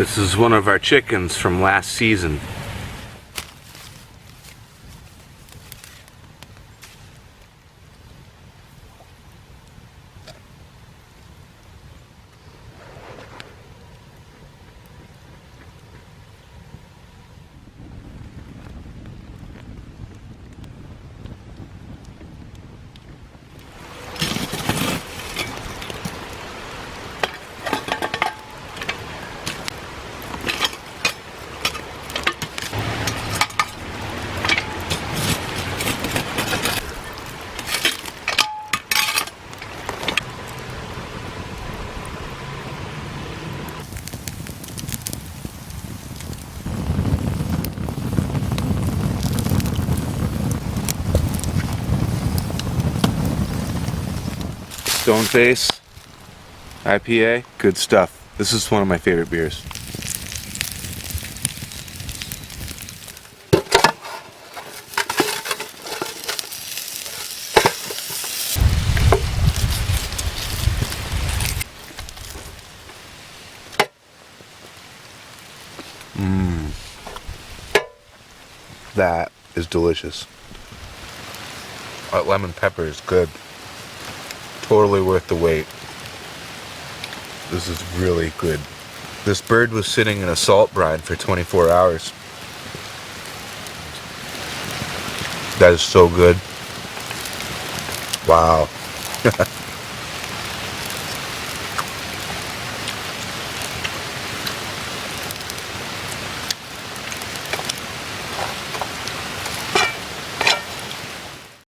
This is one of our chickens from last season. Stoneface IPA, good stuff. This is one of my favorite beers. That is delicious. That lemon pepper is good. Totally worth the wait. This is really good. This bird was sitting in a salt brine for 24 hours. That is so good. Wow.